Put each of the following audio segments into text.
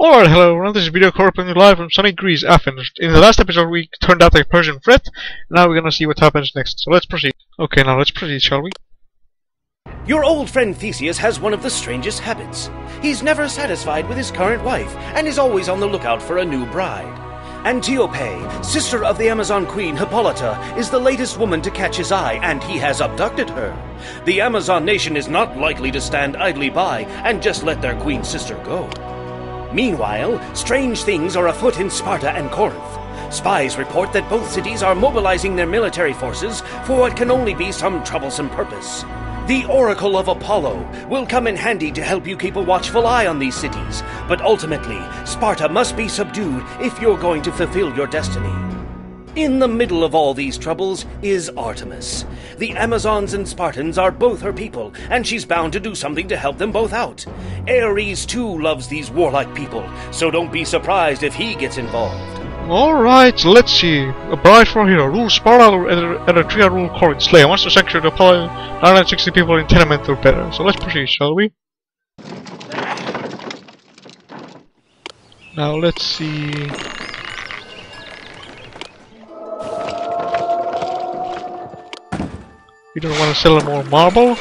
Alright, hello everyone, this is Video Corresponding live from sunny Greece, Athens. In the last episode we turned out a Persian threat, now we're gonna see what happens next, so let's proceed. Okay, now let's proceed, shall we? Your old friend Theseus has one of the strangest habits. He's never satisfied with his current wife, and is always on the lookout for a new bride. Antiope, sister of the Amazon queen Hippolyta, is the latest woman to catch his eye, and he has abducted her. The Amazon nation is not likely to stand idly by and just let their queen sister go. Meanwhile, strange things are afoot in Sparta and Corinth. Spies report that both cities are mobilizing their military forces for what can only be some troublesome purpose. The Oracle of Apollo will come in handy to help you keep a watchful eye on these cities, but ultimately, Sparta must be subdued if you're going to fulfill your destiny. In the middle of all these troubles is Artemis. The Amazons and Spartans are both her people, and she's bound to do something to help them both out. Ares too loves these warlike people, so don't be surprised if he gets involved. Alright, let's see. A bride for a hero. Rule Sparta and a tria rule Corinth. Slay. Wants to sanctuary to apply 960 people in tenement or better. So let's proceed, shall we? Now let's see. We don't want to sell more marble.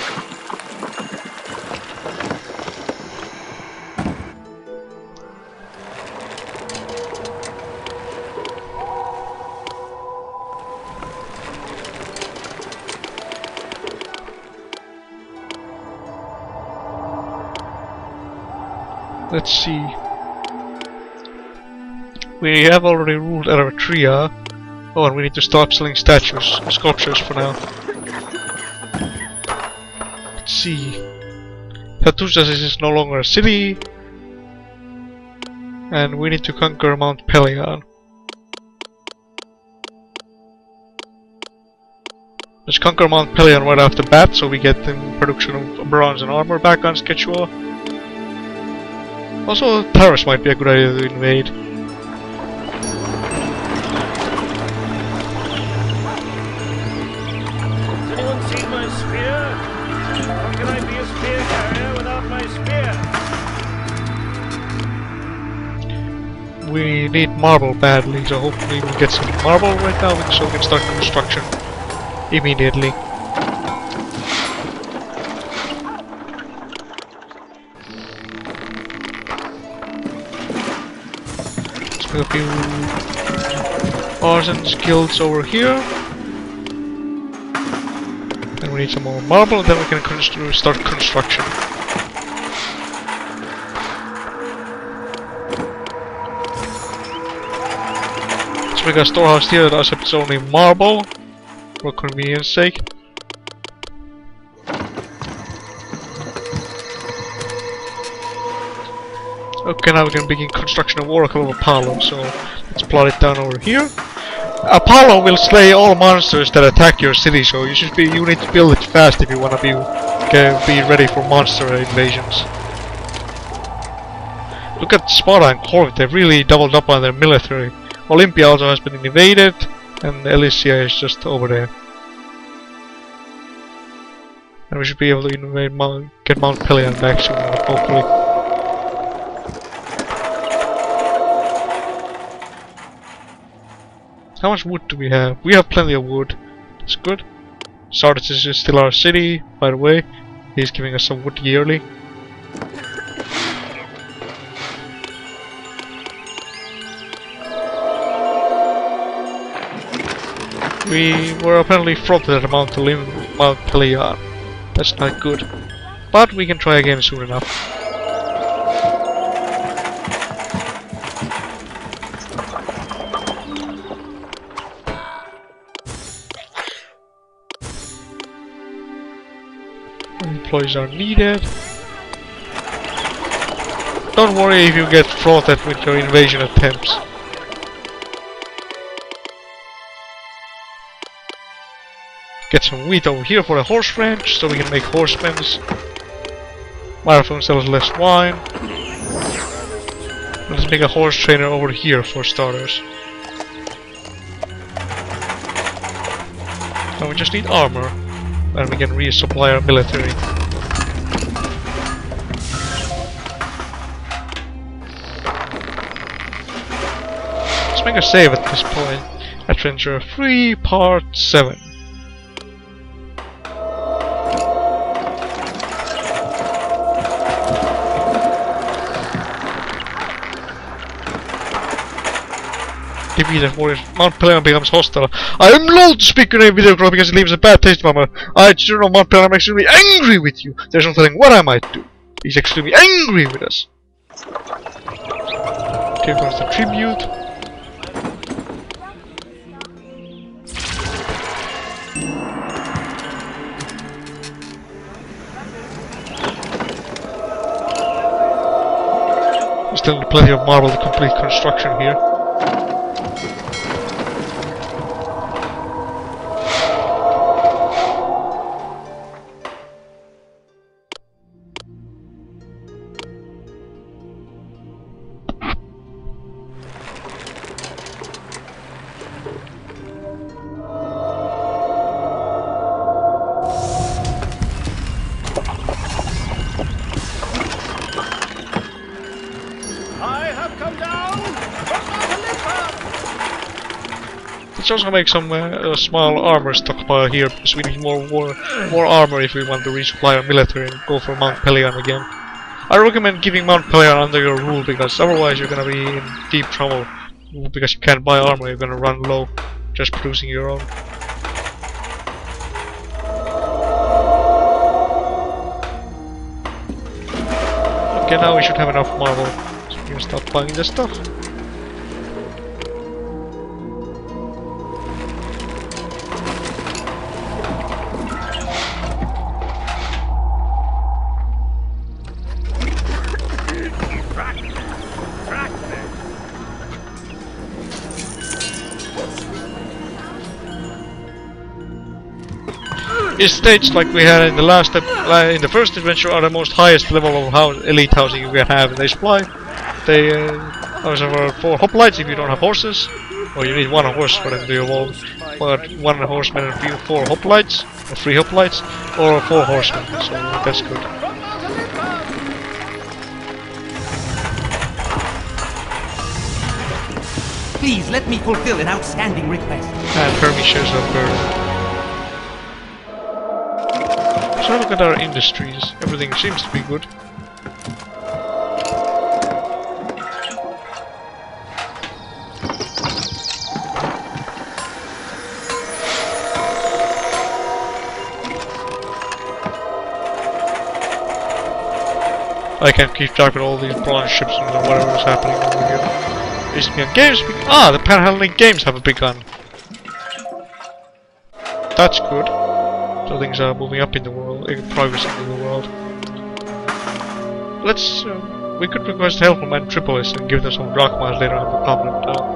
Let's see. We have already ruled Eritrea. Oh, and we need to stop selling sculptures for now. Let's see. Hattusas is no longer a city. And we need to conquer Mount Pelion. Let's conquer Mount Pelion right off the bat so we get the production of bronze and armor back on schedule. Also, Taurus might be a good idea to invade. Has anyone seen my spear? How can I be a spear carrier without my spear? We need marble badly, so hopefully we'll get some marble right now so we can start construction immediately. A few artisan guilds over here, and we need some more marble, and then we can start construction. So we got a storehouse here that accepts only marble for convenience sake. Okay, now we can begin construction of Oracle of Apollo, so let's plot it down over here. Apollo will slay all monsters that attack your city, so you need to build it fast if you want to be ready for monster invasions. Look at Sparta and Corinth, they've really doubled up on their military. Olympia also has been invaded, and Elysia is just over there. And we should be able to get Mount Pelion back soon, hopefully. How much wood do we have? We have plenty of wood. That's good. Sardis is still our city, by the way. He's giving us some wood yearly. We were apparently fronted at Mount Pelion. That's not good. But we can try again soon enough. Employees are needed. Don't worry if you get frothed with your invasion attempts. Get some wheat over here for a horse ranch so we can make horsemens. Marathon sells less wine. Let's make a horse trainer over here for starters. Now we just need armor. And we can resupply our military. make a save at this point. Adventure 3, Part 7. Defeated warriors. Mount Pelion becomes hostile. I am loath to speak your name video call because it leaves a bad taste in my mouth. I do know Mount Pelion. I'm extremely angry with you. There's no telling what I might do. He's extremely angry with us. Here comes the tribute. There's still plenty of marble to complete construction here. Let's also make some small armor stockpile here, because we need more armor if we want to resupply our military and go for Mount Pelion again. I recommend keeping Mount Pelion under your rule, because otherwise you're gonna be in deep trouble. Because you can't buy armor, you're gonna run low just producing your own. Okay, now we should have enough marble, so we can start buying this stuff. These states, like we had in the last in the first adventure, are the most highest level of elite housing you can have. And they supply for hoplites if you don't have horses, or you need one horse for them to evolve. But one horseman and 4 hoplites, or 3 hoplites, or 4 horsemen. So that's good. Please let me fulfill an outstanding request. And permissions of burden. So look at our industries. Everything seems to be good. I can't keep track of all these bronze ships and whatever is happening over here. Eastern Games. Ah, the Panhellenic Games have a big gun. That's good. So things are moving up in the world, progressing in the world. Let's, we could request help from Antipolis and give them some drachmas later on to calm them down.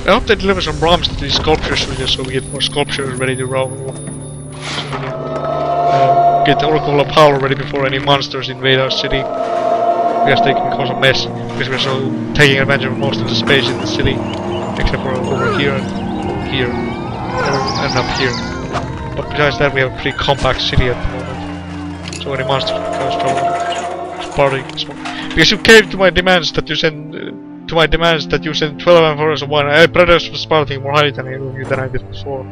I hope they deliver some bronze to these sculptures with us so we get more sculptures ready to roll. So we can get the Oracle of Power ready before any monsters invade our city. Because they can cause a mess, because we're so taking advantage of most of the space in the city. Except for over here and over here. And up here. But besides that we have a pretty compact city at the moment. So any monsters can cause trouble. Sparta. Because you caved to my demands that you send 12 amphores of wine. I brothers of Sparta more highly than I did before.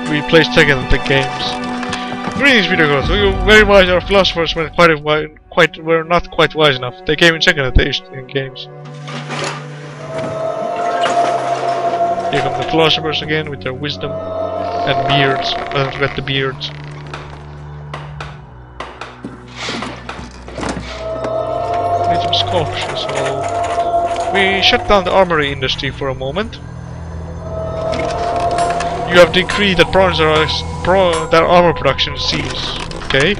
We placed second at the games. Greetings, video girls. We were very wise. Our philosophers were not quite wise enough. They came in second at the Asian games. Here come the philosophers again with their wisdom and beards. Don't forget the beards. Made some sculptures, so we shut down the armory industry for a moment. You have decreed that that armor production cease. Okay.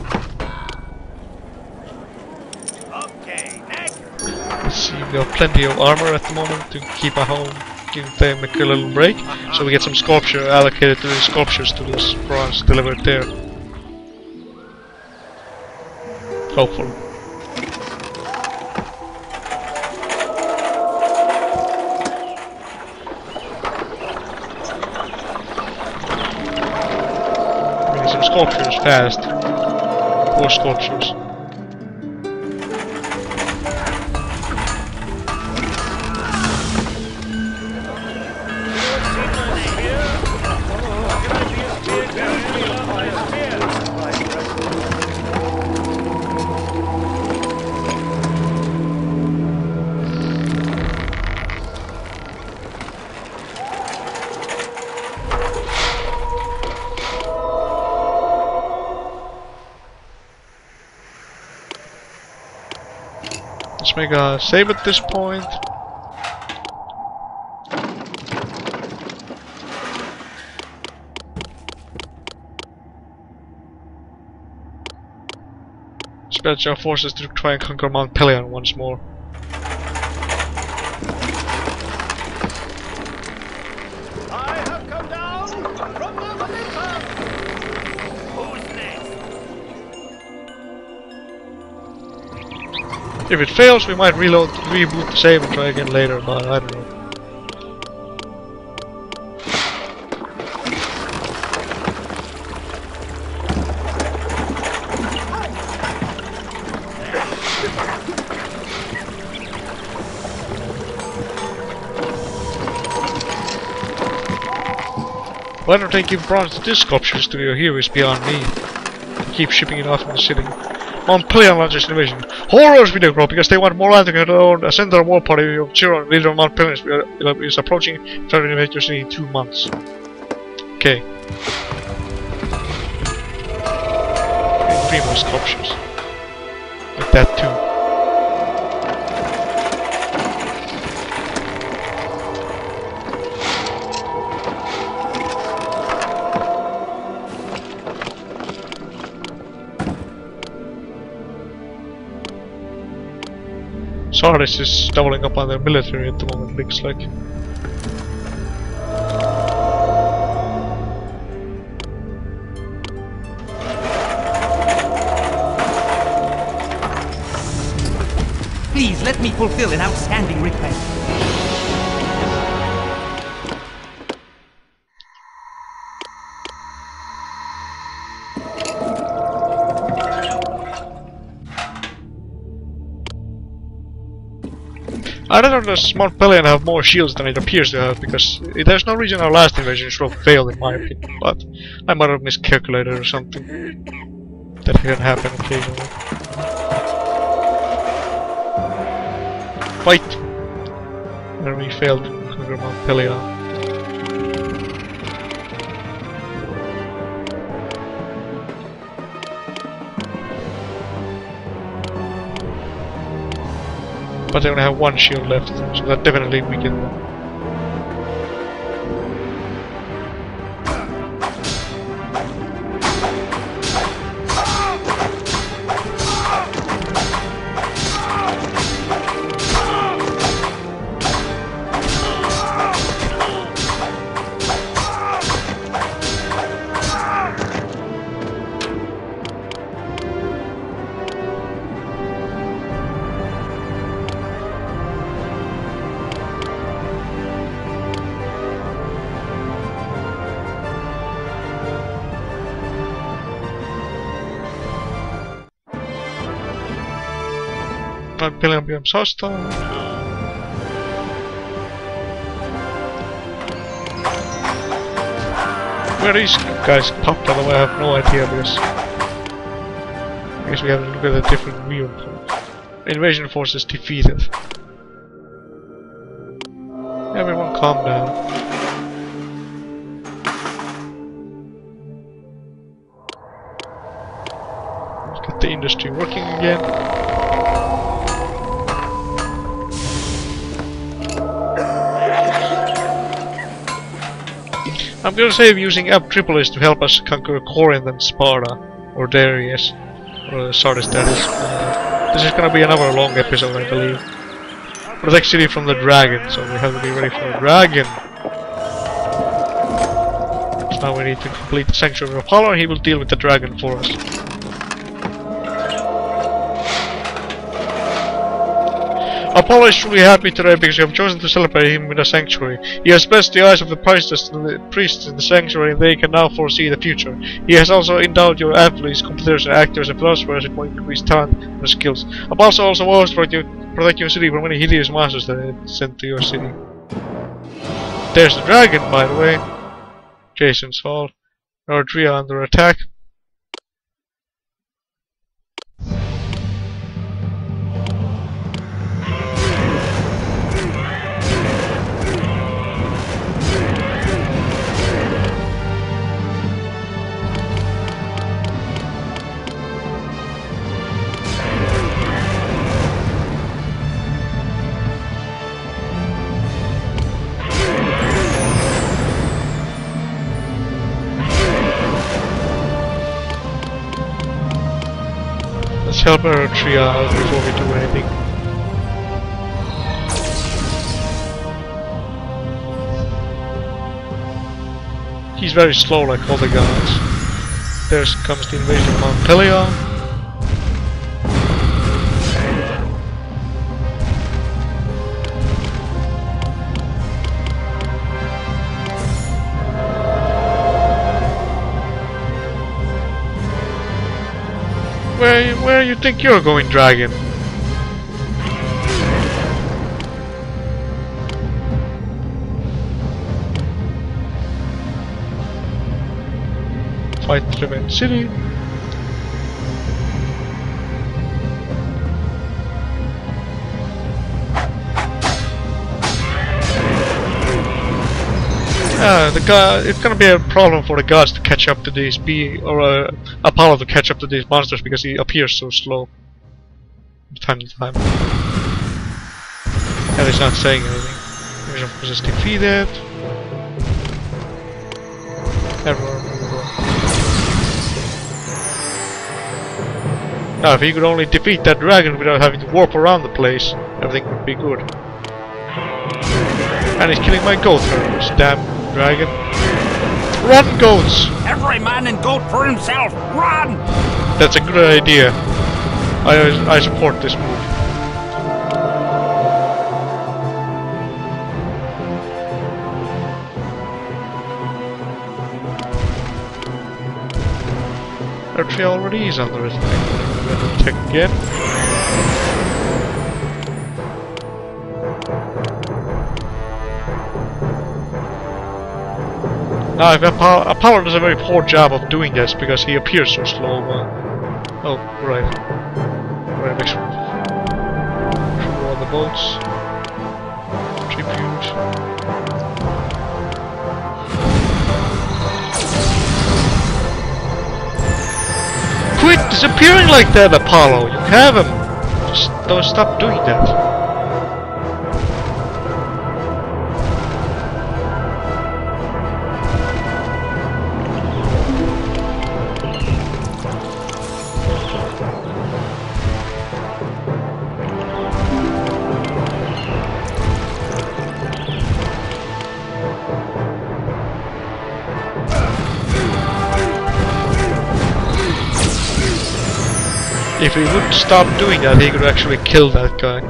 Okay, next. Let's see, we have plenty of armor at the moment to keep at home, give them a little break. So we get some sculpture allocated to the sculptures to this bronze delivered there. Hopefully. Some sculptures fast. 4 sculptures. Let's make a save at this point. Stretch our forces to try and conquer Mount Pelion once more. I have come down from Mount Olympus. Who's next? If it fails, we might reboot the save and try again later, but I don't know. Why don't they give bronze disc sculptures to your heroes beyond me? Keep shipping it off from the city. Mount Pelion launches invasion. Horrors video grow because they want more land to get alone. A central war party of Chiron, leader of Mount Pelion, is approaching. Try to invade your city in 2 months. Okay. 3 more sculptures. Like that too. Sardis is doubling up on their military at the moment, looks like. Please let me fulfill an outstanding request. I don't know, does Mount Pelion have more shields than it appears to have, because there's no reason our last invasion should have failed in my opinion, but I might have miscalculated or something. That can happen occasionally. Fight! And we failed to conquer Mount Pelion. But they only have 1 shield left, so that definitely weakened them. Mount Pelion becomes hostile. Where these guys popped, by the way, I have no idea because I guess we have to look at a different view. Invasion forces defeated. Everyone calm down. industry working again. I'm gonna save using Tripolis to help us conquer Corinth and Sparta, or Darius, or Sardis that is. This is gonna be another long episode, I believe. But it's actually from the dragon, so we have to be ready for the dragon. So now we need to complete the Sanctuary of Apollo, and he will deal with the dragon for us. Apollo is truly happy today because you have chosen to celebrate him with a sanctuary. He has blessed the eyes of the priests in the sanctuary, and they can now foresee the future. He has also endowed your athletes, competitors, actors, and philosophers with increased talent and skills. Apollo also wants to protect your city from any hideous monsters that are sent to your city. There's the dragon, by the way. Jason's Hall. Nordria under attack. Let's help Eritrea out before we do anything. He's very slow like all the gods. There comes the invasion of Mount Pelion. Where you think you're going, dragon? Fight the Revenge City. It's gonna be a problem for the gods to catch up to these Apollo to catch up to these monsters because he appears so slow from time to time. And he's not saying anything. Division Force is defeated. Everyone move on. Now if he could only defeat that dragon without having to warp around the place, everything would be good. And he's killing my goat herders, damn dragon. Run, goats! Every man and goat for himself! Run! That's a good idea. I support this move. Eritrea already is under attack. I'm gonna attack again. Now, if Apollo does a very poor job of doing this because he appears so slow. Oh, right. Right, make sure. Control all the boats. Tribute. Quit disappearing like that, Apollo! You have him! Just don't stop doing that. If he would stop doing that, he could actually kill that guy.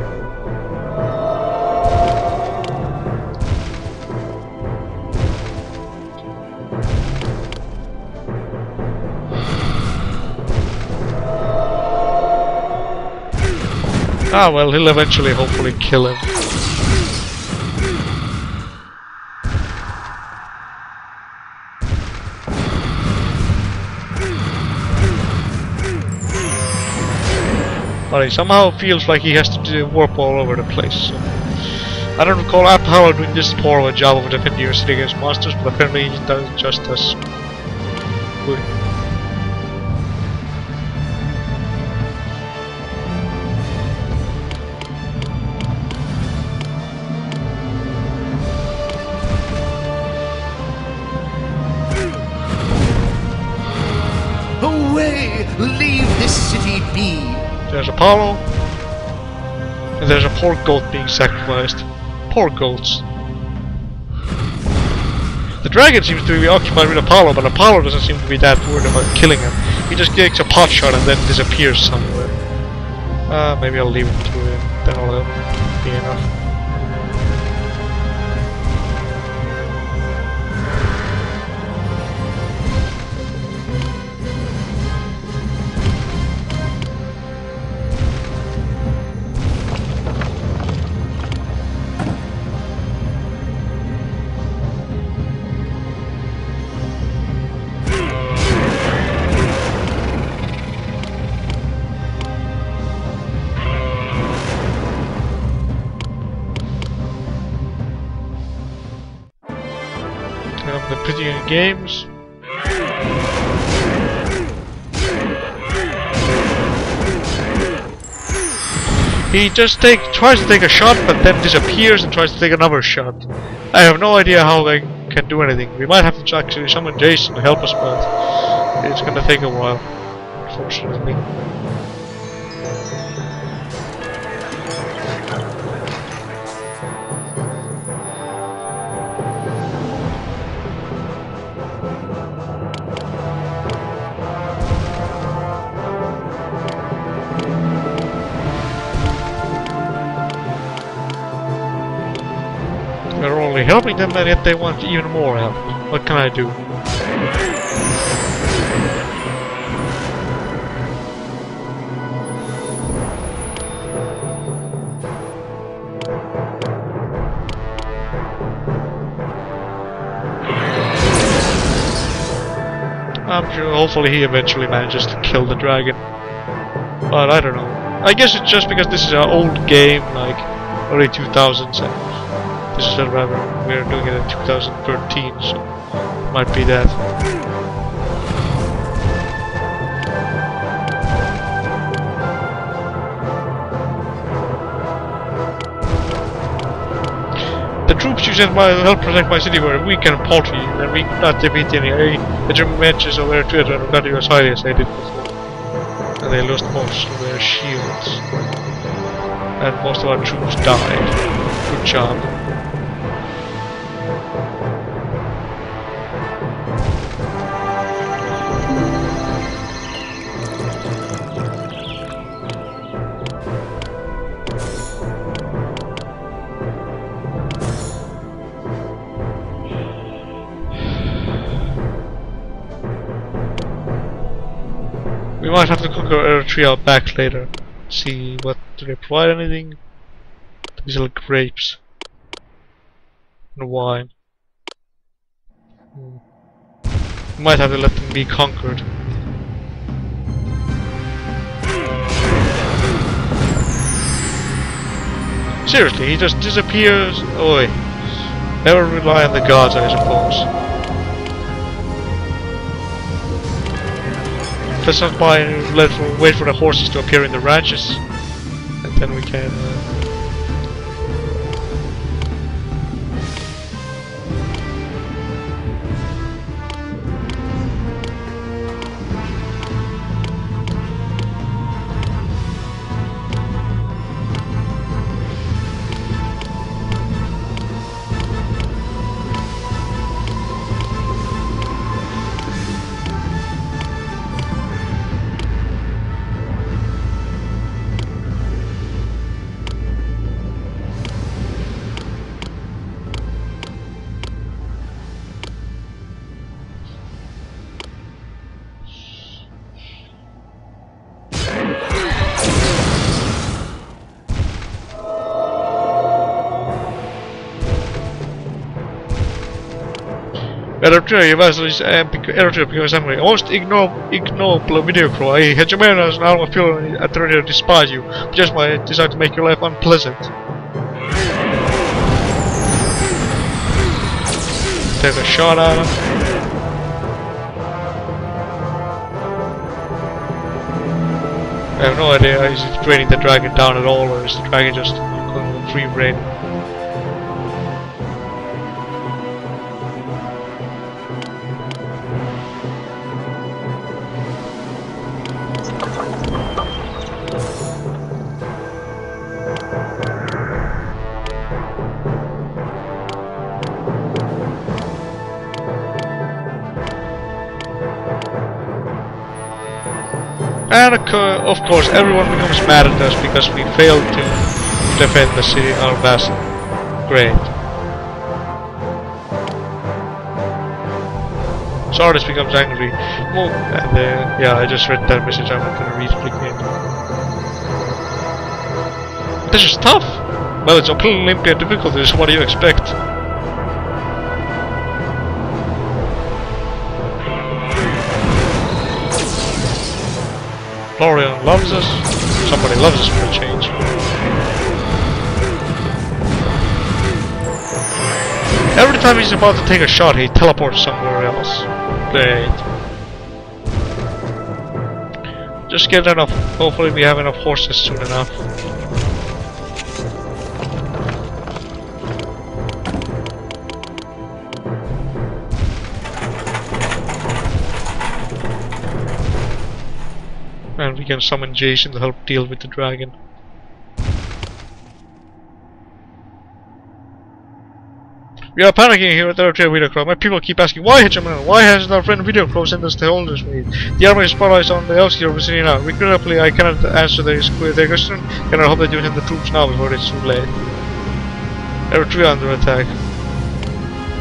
Ah well, he'll eventually hopefully kill him. But he somehow feels like he has to do warp all over the place. So. I don't recall Apollo doing this poor of a job of defending your city against monsters, but apparently he does it just as good. Leave this city be. There's Apollo. And there's a pork goat being sacrificed. Pork goats. The dragon seems to be occupied with Apollo, but Apollo doesn't seem to be that worried about killing him. He just takes a pot shot and then disappears somewhere. Maybe I'll leave it to him. Then I'll be enough. The pretty games. He just tries to take a shot, but then disappears and tries to take another shot. I have no idea how they can do anything. We might have to actually summon Jason to help us, but it's gonna take a while, unfortunately. We're only helping them, and yet they want even more help. What can I do? I'm sure, hopefully he eventually manages to kill the dragon. But I don't know. I guess it's just because this is an old game, like early 2000s, and this is rather, we're doing it in 2013, so it might be that. The troops you sent to help protect my city were weak and paltry, and we could not defeat any. The German matches of Eritrea and got you as highly as they did before. And they lost most of their shields. And most of our troops died. Good job. We might have to conquer Eritrea back later. See what, do they provide anything? These are grapes and wine. We might have to let them be conquered. Seriously, he just disappears. Oi. Never rely on the gods, I suppose. Let's not wait for the horses to appear in the ranches, and then we can. Eritrea vassals Eritrea becomes angry. Most ignoble video cry. Hegemonias and Alma feel Eritrea despise you. Just might decide to make your life unpleasant. Take a shot at him. I have no idea, is he training the dragon down at all, or is the dragon just going with free reign? And of course, everyone becomes mad at us because we failed to defend the city, our vassal. Great. Sardis becomes angry. Oh, and yeah, I just read that message. I'm not gonna read it again. This is tough. Well, it's Olympian difficulties. What do you expect? Florian loves us. Somebody loves us for a change. Every time he's about to take a shot, he teleports somewhere else. Great. Just get enough. Hopefully we have enough horses soon enough. And we can summon Jason to help deal with the dragon. We are panicking here at the Eritrea Video Crow. My people keep asking, why Hitchman? Why hasn't our friend Video Crow sent us the holders we need? The army of Sparta is on the outskirts of the city now. Regrettably, I cannot answer their question. Can I hope that you send the troops now before it's too late? Eritrea under attack.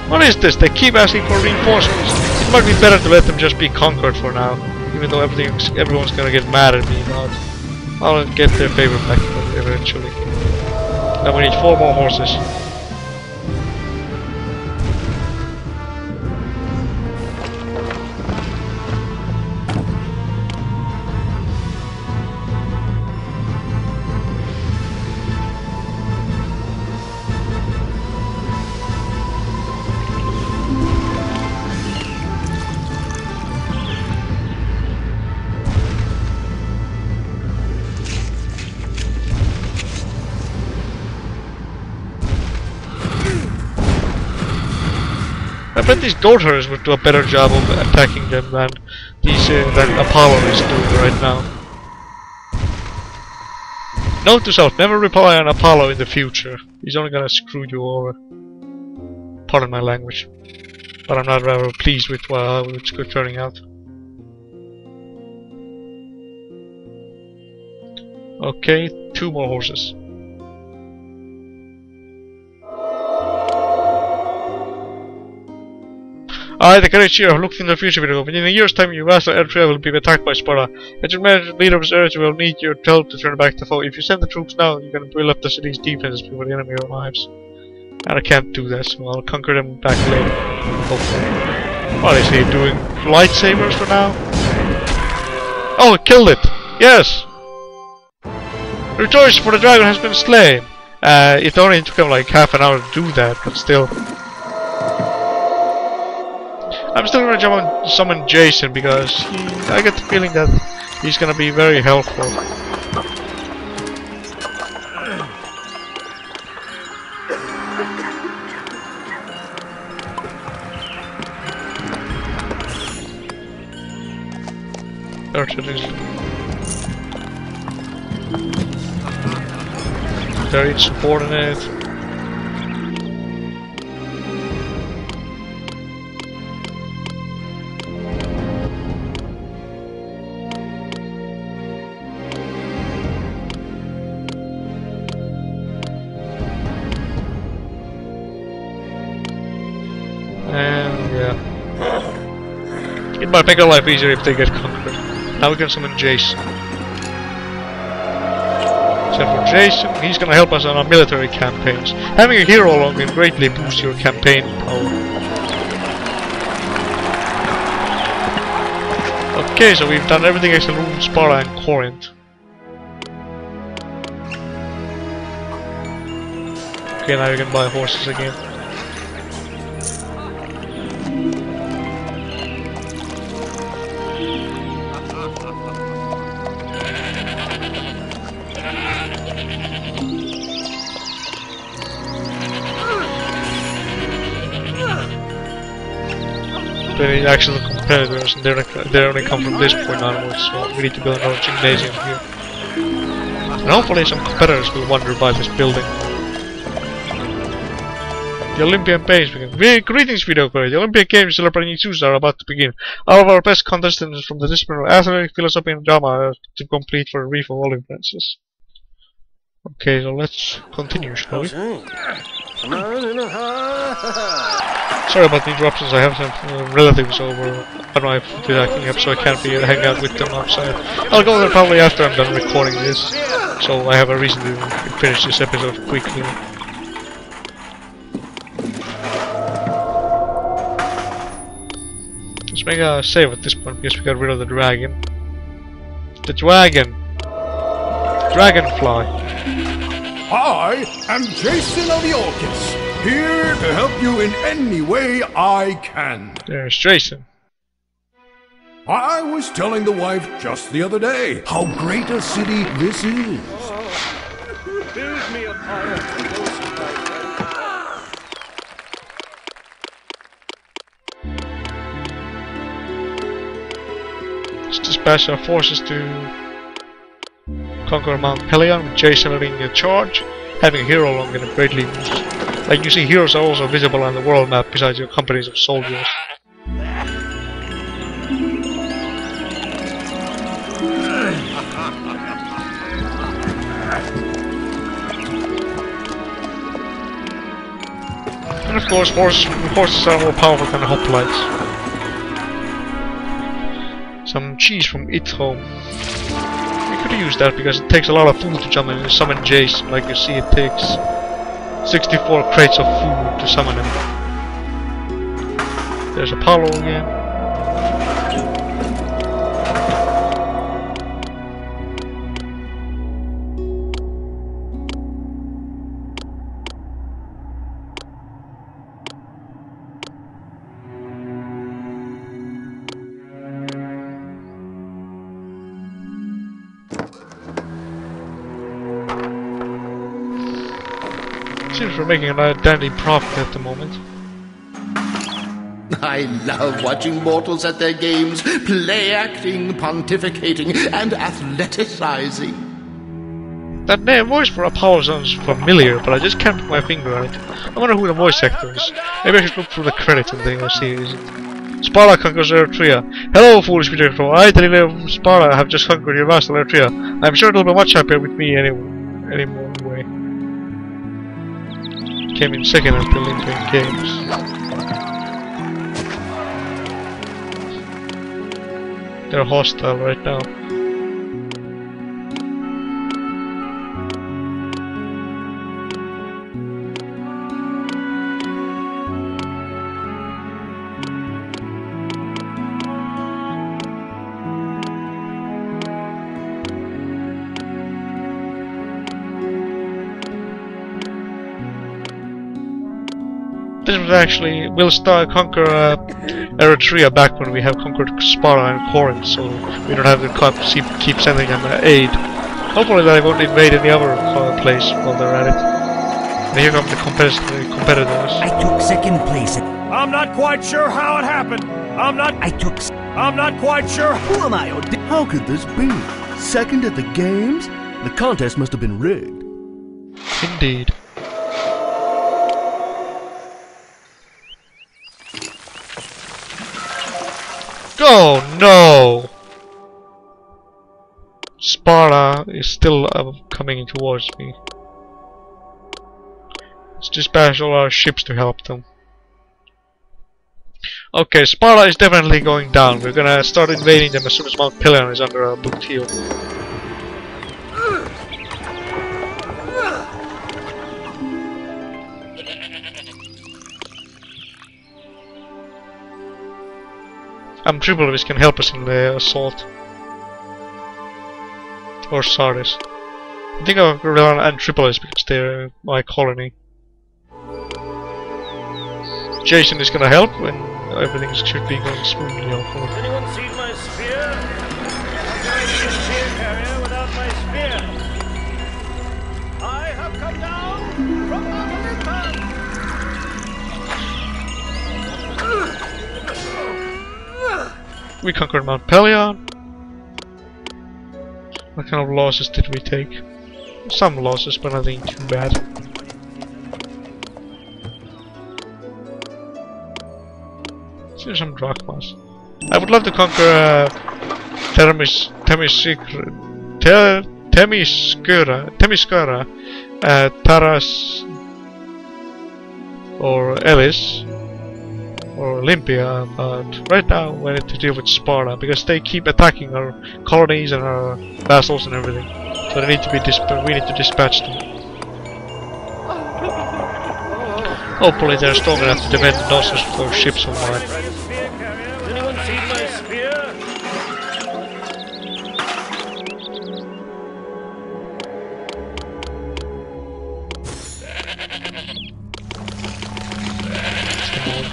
What is this? They keep asking for reinforcements. It might be better to let them just be conquered for now. Even though everyone's gonna get mad at me about. I'll get their favor back eventually. Now we need 4 more horses. I bet these goat herders would do a better job of attacking them than than Apollo is doing right now. Note to self: never rely on Apollo in the future. He's only gonna screw you over. Pardon my language, but I'm not rather pleased with how it's turning out. Okay, 2 more horses. I, the courage here, have looked in the future video. Within a year's time, your vassal Eritrea will be attacked by Sparta. As your leader of Eritrea will need your help to turn back the foe. If you send the troops now, you can build up the city's defenses before the enemy arrives. And I can't do that, so I'll conquer them back later. Hopefully. What is he doing? Lightsabers for now? Oh, it killed it! Yes! Rejoice, for the dragon has been slain! It only took him like half an hour to do that, but still. I'm still gonna jump on summon Jason because I get the feeling that he's gonna be very helpful. Very insubordinate. It might make our life easier if they get conquered. Now we can summon Jason. Except for Jason, he's gonna help us on our military campaigns. Having a hero along can greatly boost your campaign power. Okay, so we've done everything except rule Sparta and Corinth. Okay, now you can buy horses again. They're actual competitors, and they only come from this point onwards, so we need to build another gymnasium here. And hopefully some competitors will wander by this building. The Olympian Games begin. Greetings, video crew. The Olympian Games celebrating Zeus are about to begin. All of our best contestants from the discipline of athletics, philosophy, and drama are to complete for a reef of Olympians. Okay, so let's continue, shall we? Sorry about the interruptions. I have some relatives over. I don't know if they're acting up, so I can't be hanging out with them outside. I'll go there probably after I'm done recording this, so I have a reason to finish this episode quickly. Let's make a save at this point because we got rid of the dragon. The dragon! Dragonfly! I am Jason of the Olympus, here to help you in any way I can. There's Jason. I was telling the wife just the other day how great a city this is. Build me a pyre for those who die. Let's dispatch our forces to conquer Mount Pelion with Jason leading the charge. Having a hero along in a greatly boost. Like you see, heroes are also visible on the world map besides your companies of soldiers. And of course, horses are more powerful than hoplites. Some cheese from It Home. We could use that because it takes a lot of food to summon Jason. Like you see, it takes 64 crates of food to summon him. There's Apollo again. Seems we're making a dandy profit at the moment. I love watching mortals at their games, play acting, pontificating, and athleticizing. That name voice for Apollo sounds familiar, but I just can't put my finger on it. I wonder who the voice actor is. Maybe I should look through the credits and then I'll see is it. Sparta conquers Eritrea. Hello, foolish video crew. I, the leader of Sparta, have just conquered your vassal Eritrea. I'm sure it'll be much happier with me anymore. Came in second at the Olympian Games. They're hostile right now. This was actually, we'll conquer Eritrea back when we have conquered Sparta and Corinth, so we don't have to keep sending them aid. Hopefully they won't invade any other place while they're at it. And here come the competitors. I took second place. I'm not quite sure how it happened. I'm not quite sure. Who am I? How could this be? Second at the games? The contest must have been rigged. Indeed. Oh no! Sparta is still coming towards me. Let's dispatch all our ships to help them. Okay, Sparta is definitely going down. We're gonna start invading them as soon as Mount Pelion is under our booked heel. Tripolis can help us in the assault. Or Sardis. I think I'll rely on Antripolis because they're my colony. Jason is gonna help when everything should be going smoothly. Has anyone seen my spear? How can I be a spear carrier without my spear? I have come down from Mount Olympus. We conquered Mount Pelion. What kind of losses did we take? Some losses, but nothing too bad. Still some drachmas. I would love to conquer Themyscira, Taras, or Elis, or Olympia, but right now we need to deal with Sparta because they keep attacking our colonies and our vassals and everything. So they need to be we need to dispatch them. Hopefully they're strong enough to defend those ships of mine. Anyone seen my spear?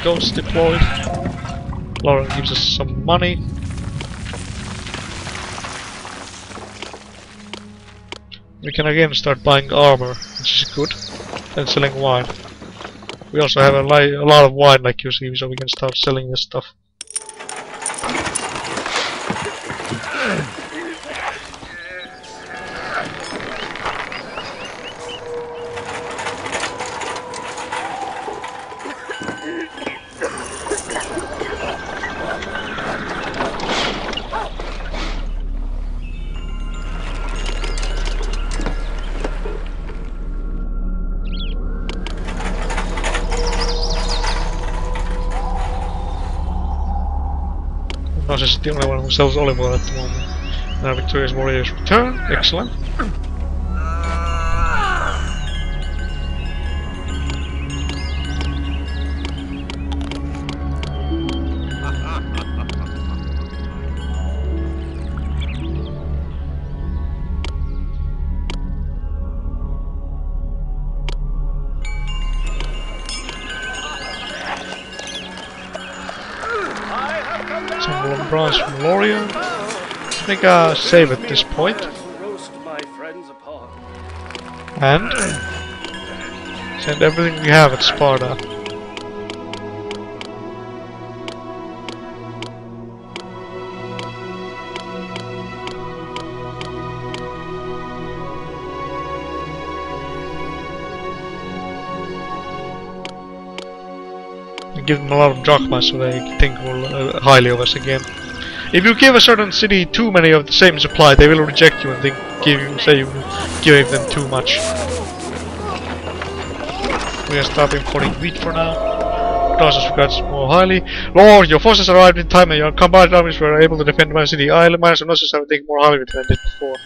Ghosts deployed. Lauren gives us some money. We can again start buying armor, which is good, and selling wine. We also have a lot of wine, like you see, so we can start selling this stuff. This is the only one who sells olive oil at the moment. Now victorious warriors return. Excellent. Bronze from Lorian. I think I'll save at this point. And send everything we have at Sparta. Give them a lot of drachma so they think more highly of us again. If you give a certain city too many of the same supply, they will reject you and think say you gave them too much. We are stop importing wheat for now. Process regards more highly. Lord, your forces arrived in time and your combined armies were able to defend my city. I minus and also have think more highly than I did before.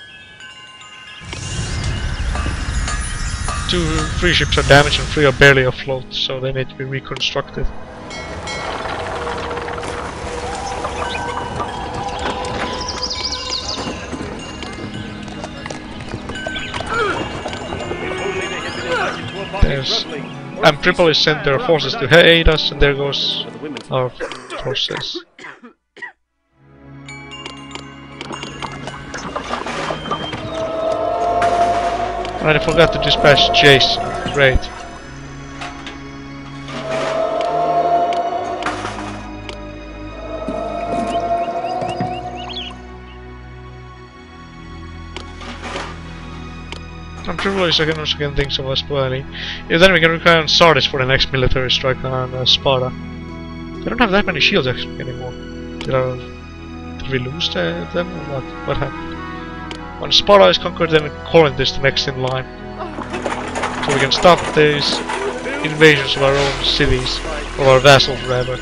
3 ships are damaged and 3 are barely afloat, so they need to be reconstructed. And Tripoli sent their forces to aid us, and there goes our forces. And I forgot to dispatch Jason. Great. I'm Tripoli second things of us Spoiling. Yeah, then we can rely on Sardis for the next military strike on Sparta. They don't have that many shields actually anymore. Did we lose them or what happened? When Sparta is conquered, then Corinth is the next in line. So we can stop these invasions of our own cities, or our vassals rather.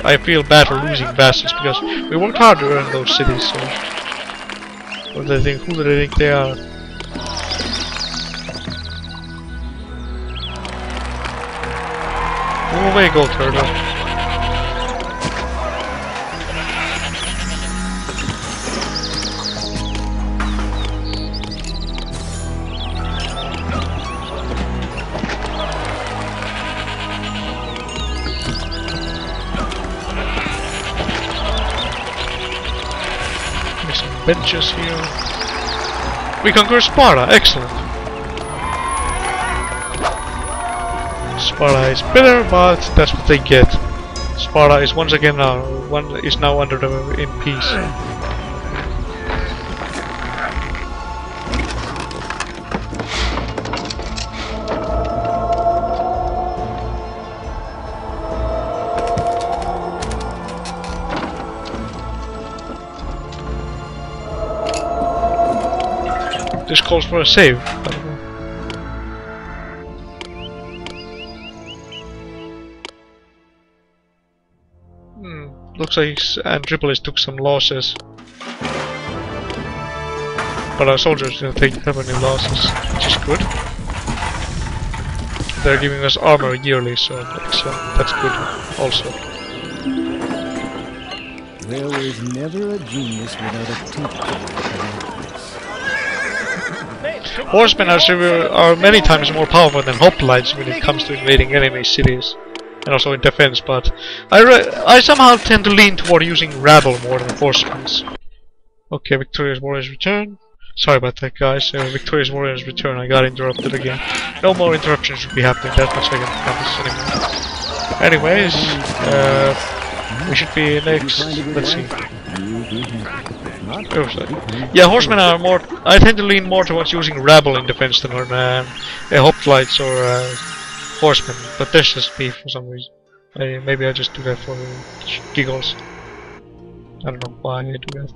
I feel bad for losing vassals because we worked hard to earn those cities, so... What do they think? Who do they think they are? Go away, Gold Turtle. Make some benches here. We conquer Sparta, excellent. Sparta is bitter, but that's what they get. Sparta is once again now under in peace. this calls for a save. I don't know. Looks like Tripolis took some losses. But our soldiers didn't take that many losses, which is good. They're giving us armor yearly, so that's good also. There was never a genius without a teacher. Horsemen are many times more powerful than hoplites when it comes to invading enemy cities. And also in defense, but I somehow tend to lean toward using rabble more than horsemen. Okay, Victorious Warriors return. Sorry about that, guys. Victorious Warriors return. I got interrupted again. No more interruptions should be happening. That much I can promise anymore. Anyways, we should be next. Let's see. Yeah, horsemen are more. I tend to lean more towards using rabble in defense than on hoplites or horsemen. But that's just me for some reason. Maybe I just do that for giggles. I don't know why I do that.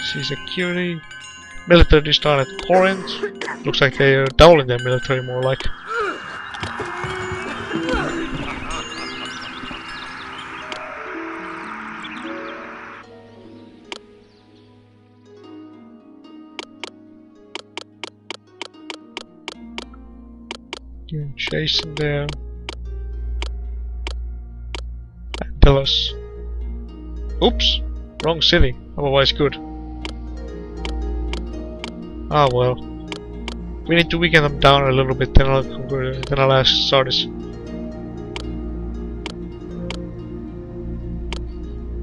See security. Military start at Corinth. Looks like they are doubling their military more like. Jason there. And Delos. Oops! Wrong city. Otherwise good. Ah well. We need to weaken them down a little bit, then I'll ask Sardis.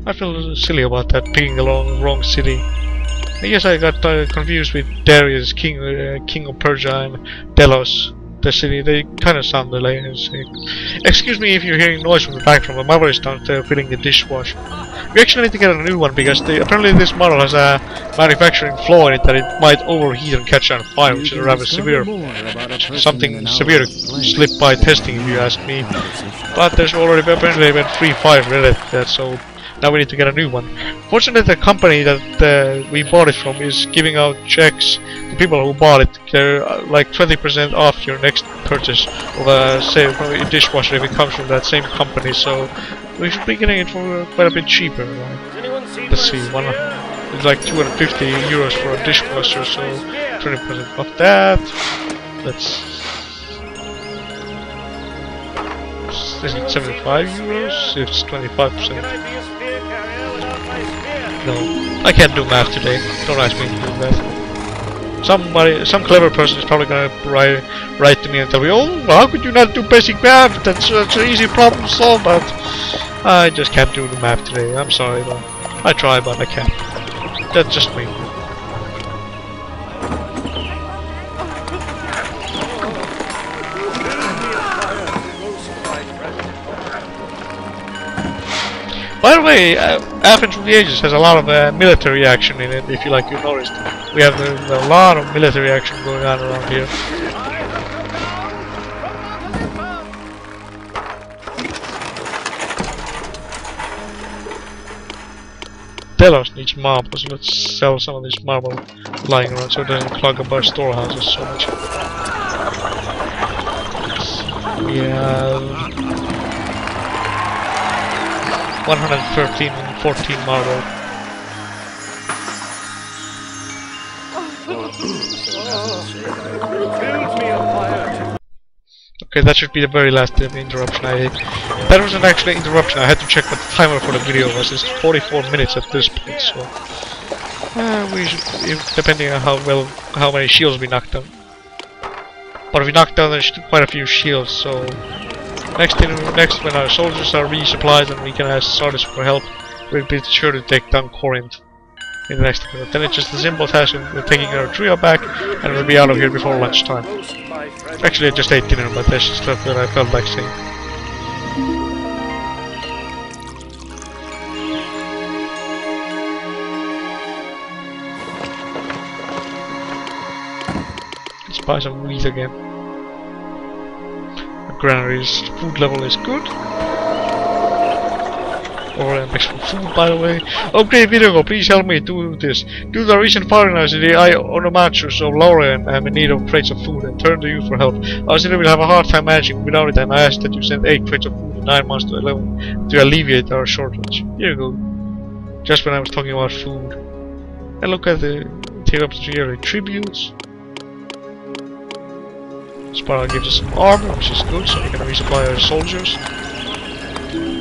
I feel silly about that, picking the wrong city. I guess I got confused with Darius, king of Persia, and Delos. The city, they kind of sound like the same. Excuse me if you're hearing noise from the background, my mother is downstairs filling the dishwasher. We actually need to get a new one because apparently this model has a manufacturing flaw in it that it might overheat and catch on fire, which is rather severe. Something severe slipped by testing, if you ask me. But there's already apparently been 3 fires related to that, so now we need to get a new one. Fortunately, the company that we bought it from is giving out checks to people who bought it. They're like 20% off your next purchase of a dishwasher if it comes from that same company. So we should be getting it for quite a bit cheaper. Let's see, it's like 250 euros for a dishwasher, so 20% off that. Is it 75 euros? It's 25%. No, I can't do math today. Don't ask me to do that. Some clever person is probably gonna write to me and tell me, "Oh, how could you not do basic math? That's such an easy problem to solve." But I just can't do the math today. I'm sorry, but I try, but I can't. That's just me. By the way, Athens of the Ages has a lot of military action in it, if you noticed. We have a lot of military action going on around here. Delos needs marble, so let's sell some of this marble lying around so it doesn't clog up our storehouses so much. We have 113 and 14 marble. Okay, that should be the very last interruption. That wasn't actually an interruption. I had to check what the timer for the video was. It's 44 minutes at this point, so we should, depending on how many shields we knock down. But if we knock down, there's quite a few shields. So next when our soldiers are resupplied and we can ask Sardis for help, we'll be sure to take down Corinth in the next minute. Then it's just a simple task of taking our trio back, and we'll be out of here before lunchtime. Actually, I just ate dinner, but that's stuff that I felt like saying. Let's buy some wheat again. granaries. Food level is good. Or extra food, by the way. Okay, video, please help me do this. Due to the recent firing accident, I own a mattress of Laura and am in need of crates of food and turn to you for help. I said I will have a hard time managing without it, and I asked that you send 8 crates of food in 9 months to 11 to alleviate our shortage. Here you go. Just when I was talking about food. And look at the take up the tributes. Sparta gives us some armor, which is good, so we can resupply our soldiers.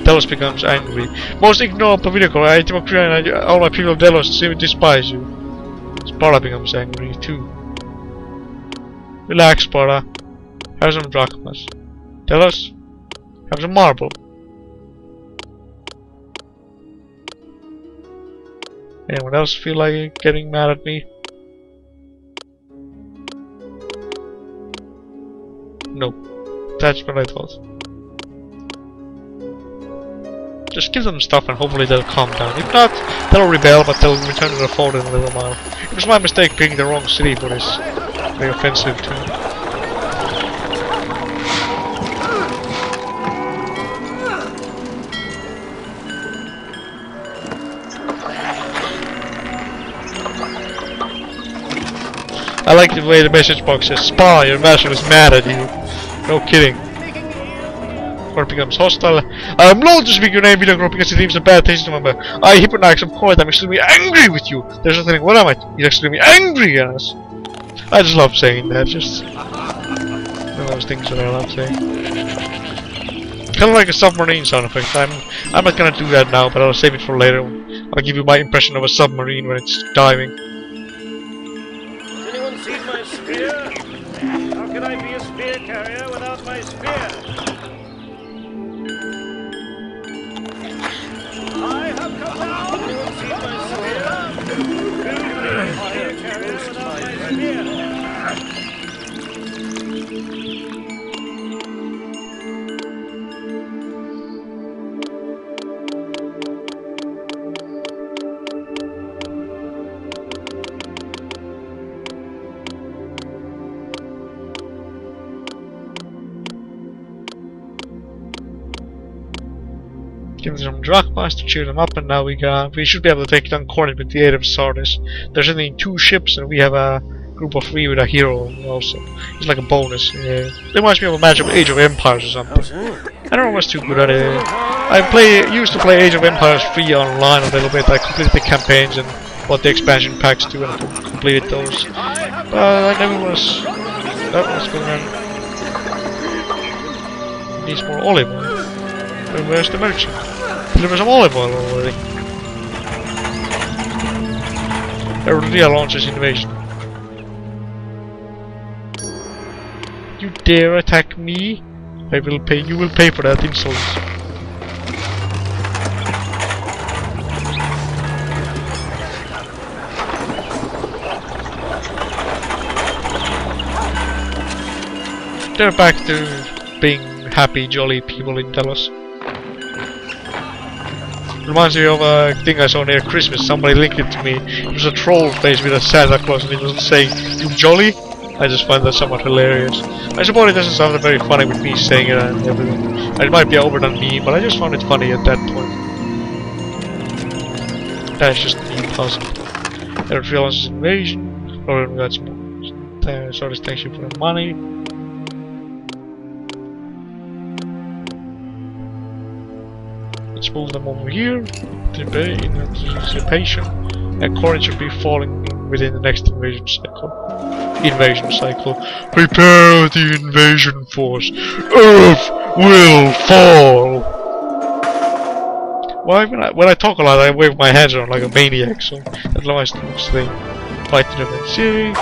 Delos becomes angry. Most ignorable vehicle, I democrat and all my people of Delos seem to despise you. Sparta becomes angry too. Relax, Sparta. Have some drachmas. Delos, have some marble. Anyone else feel like getting mad at me? No. That's what I thought. Just give them stuff and hopefully they'll calm down. If not, they'll rebel, but they'll return to their fold in a little while. It was my mistake picking the wrong city for this. Very offensive too. I like the way the message box says, Spa, your master is mad at you. No kidding. Or becomes hostile. I am loath to speak your name, video group, because it leaves a bad taste in my mouth. I, Hipponax of Corinth, I'm extremely angry with you. There's nothing, what am I? He's extremely angry at us. I just love saying that, just one of those things that I love saying. Kind of like a submarine sound effect. I'm not gonna do that now, but I'll save it for later. I'll give you my impression of a submarine when it's diving. Has anyone seen my spear? How can I be a spear carrier without my spear? I have come down. Anyone seen my spear? Spear carrier without my spear. Give them some drachmas to cheer them up, and now we should be able to take down Corinth with the aid of Sardis. There's only 2 ships, and we have a group of 3 with a hero also. It's like a bonus. It reminds me of a match of Age of Empires or something. I don't know what's too good at it. I used to play Age of Empires 3 online a little bit. I completed the campaigns and bought the expansion packs too, and I completed those. But I never was. That was going on. Needs more olive oil. Where's the merchant? Deliver some olive oil already. Erodia launches invasion. You dare attack me? I will pay. You will pay for that insult. They're back to being happy, jolly people in Delos. Reminds me of a thing I saw near Christmas. Somebody linked it to me. It was a troll face with a Santa Claus, and it was saying, "You jolly?" I just find that somewhat hilarious. I suppose it doesn't sound very funny with me saying it and everything. It might be overdone me, but I just found it funny at that point. That's just me puzzled. There realizes invasion. Or we got some more. Sorry, thank you for the money. Let's move them over here. In anticipation. And Corinth should be falling within the next invasion cycle. Prepare the invasion force. Earth will fall. Why when I talk a lot I wave my hands around like a maniac, so that lies too much thing. Fight to the city.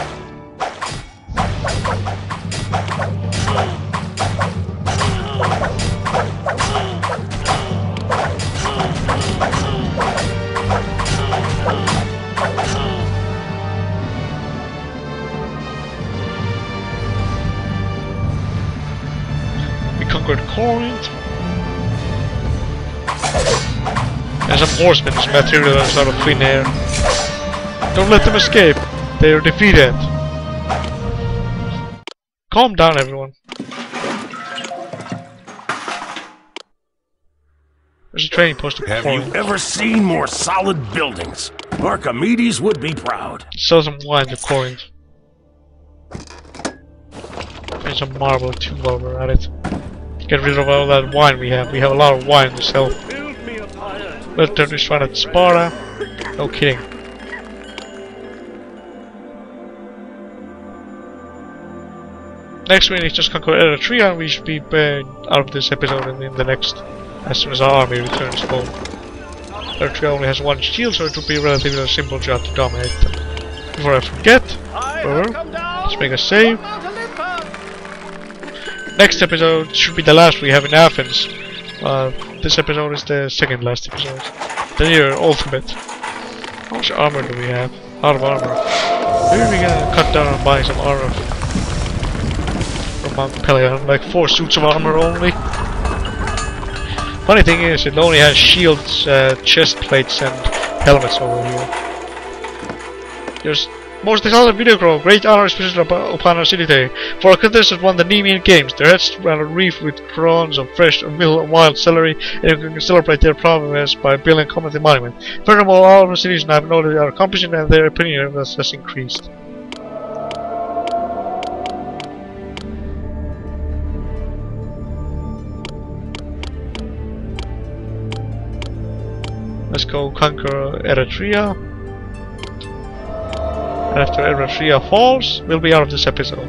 Conquered Corinth. And some horsemen materialized out of thin air. Don't let them escape. They are defeated. Calm down, everyone. There's a training post to Have you Corinth. ever seen more solid buildings? Archimedes would be proud. Sell some wine to Corinth. And some marble too while we're at it. Get rid of all that wine we have. We have a lot of wine to sell. Let's turn this one at Sparta. No kidding. Next we need to just conquer Eritrea and we should be out of this episode and in the next as soon as our army returns home. Eritrea only has one shield, so it would be a relatively simple job to dominate them. Before I forget, let's make a save. Next episode should be the last we have in Athens. This episode is the second last episode. The near ultimate. How much armor do we have? A lot of armor. Maybe we can cut down on buying some armor from Mount Pelion, like 4 suits of armor only. Funny thing is, it only has shields, chest plates, and helmets over here. There's most exalted video crow. Great honor is bestowed upon our city today. For our contestants won the Nemean Games. Their heads are wreathed with crowns of fresh and wild celery, and you can celebrate their progress by building a community monument. Furthermore, all of our cities have noted our accomplishment and their opinion has increased. Let's go conquer Eritrea. And after Eritrea falls, we'll be out of this episode.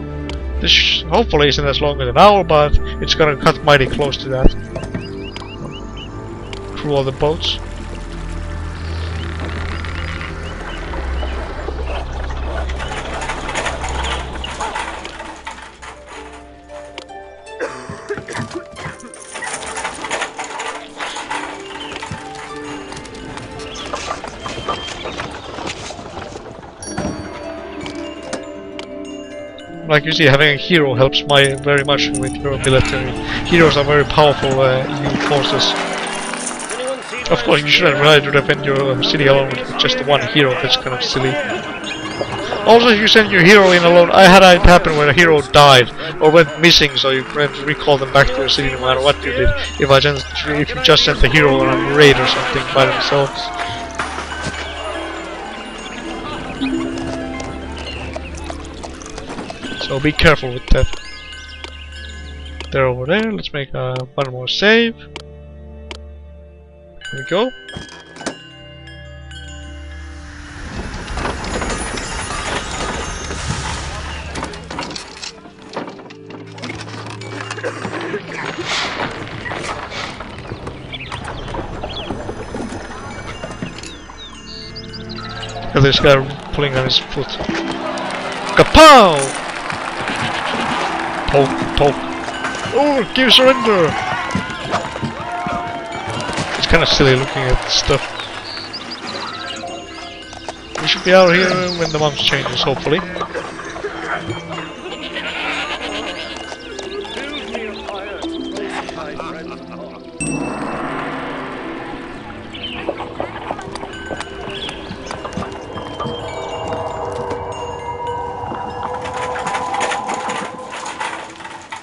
This hopefully isn't as long as an hour, but it's gonna cut mighty close to that. Crew all the boats. Like you see, having a hero helps very much with your military. Heroes are very powerful EU forces. Of course, you shouldn't rely to defend your city alone with just one hero. That's kind of silly. Also, if you send your hero in alone, I had it happen when a hero died or went missing, so you can recall them back to your city no matter what you did. If you just sent the hero on a raid or something by themselves. So be careful with that. They're over there. Let's make one more save. Here we go. Look at this guy pulling on his foot. Kapow! Poke, poke. Oh, give surrender! It's kind of silly looking at this stuff. We should be out here when the month changes, hopefully.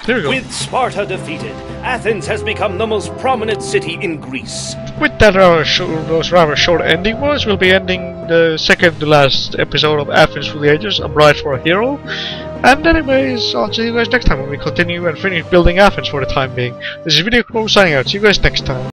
There we go. With Sparta defeated, Athens has become the most prominent city in Greece. With that those rather short ending was, we'll be ending the second to last episode of Athens through the Ages, A Bride for a Hero. And anyways, I'll see you guys next time when we continue and finish building Athens for the time being. This is Video Crow signing out. See you guys next time.